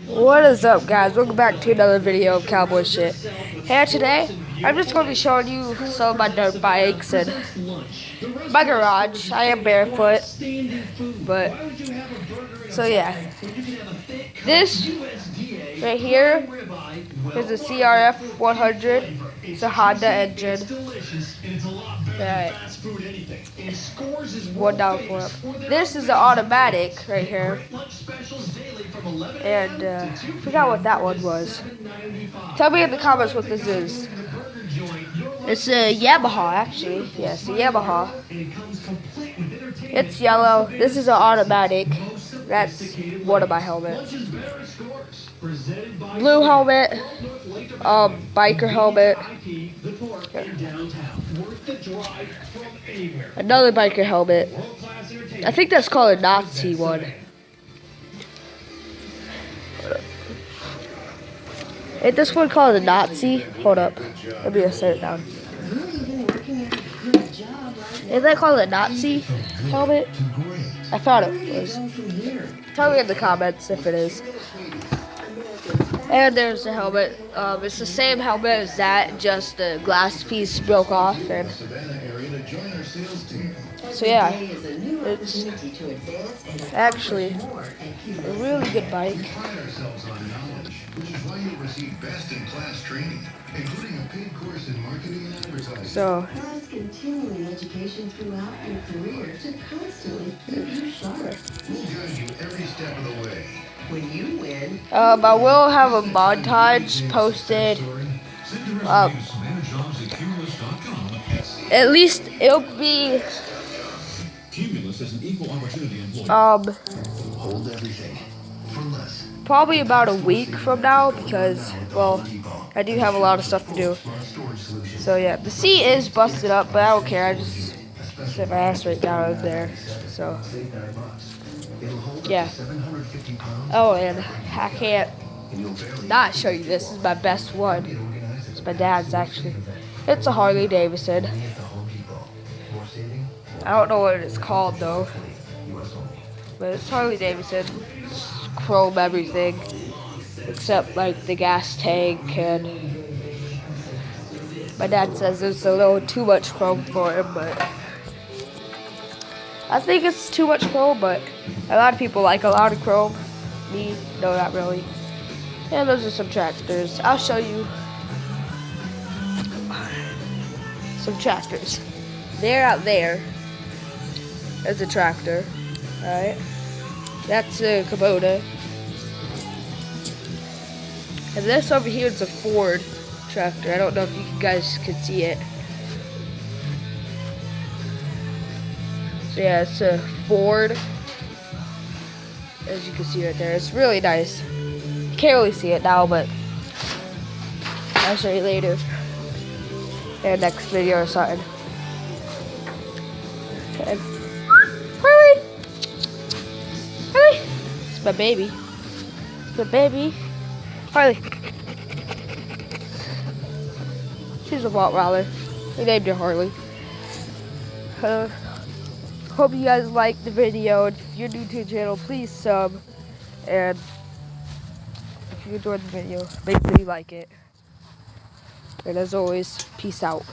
What is up, guys? Welcome back to another video of cowboy shit. Here today, I'm just going to be showing you some of my dirt bikes and my garage. I am barefoot, but so yeah. This right here is a CRF 100. It's a Honda engine. Alright. One down, one up. This is the automatic right here. And I forgot what that one was. Tell me in the comments what this is. It's a Yamaha, actually. Yes, a Yamaha. It's yellow. This is an automatic. That's one of my helmets. Blue helmet. Biker helmet. Another biker helmet. I think that's called a Nazi one. Ain't this one called a Nazi? Hold up. Let me just set it down. Is that called a Nazi helmet? I thought it was. Tell me in the comments if it is. And there's the helmet. It's the same helmet as that, just the glass piece broke off. And so yeah, it's actually a really good bike. So continuing education throughout your career to constantly keep you sharp. We'll guide you every step of the way. When you win, I will have a montage posted. At least it'll be probably about a week from now because, well, I do have a lot of stuff to do. So yeah, the seat is busted up, but I don't care. I just sit my ass right down over there. So yeah. Oh, and I can't not show you this. This is my best one. It's my dad's, actually. It's a Harley Davidson. I don't know what it's called though, but it's Harley Davidson. It's chrome everything except like the gas tank, and my dad says it's a little too much chrome for him, but I think it's too much chrome, but a lot of people like a lot of chrome. Me, no, not really. And those are some tractors. I'll show you some tractors. They're out there. There's a tractor. Alright. That's a Kubota. And this over here is a Ford tractor. I don't know if you guys can see it. So yeah, it's a Ford. As you can see right there. It's really nice. You can't really see it now, but I'll show you later. In the next video or something. Okay. Harley! Harley! It's my baby. It's my baby. Harley. She's a Rottweiler. We named her Harley. Hope you guys liked the video. If you're new to the channel, please sub. And if you enjoyed the video, make sure you like it. And as always, peace out.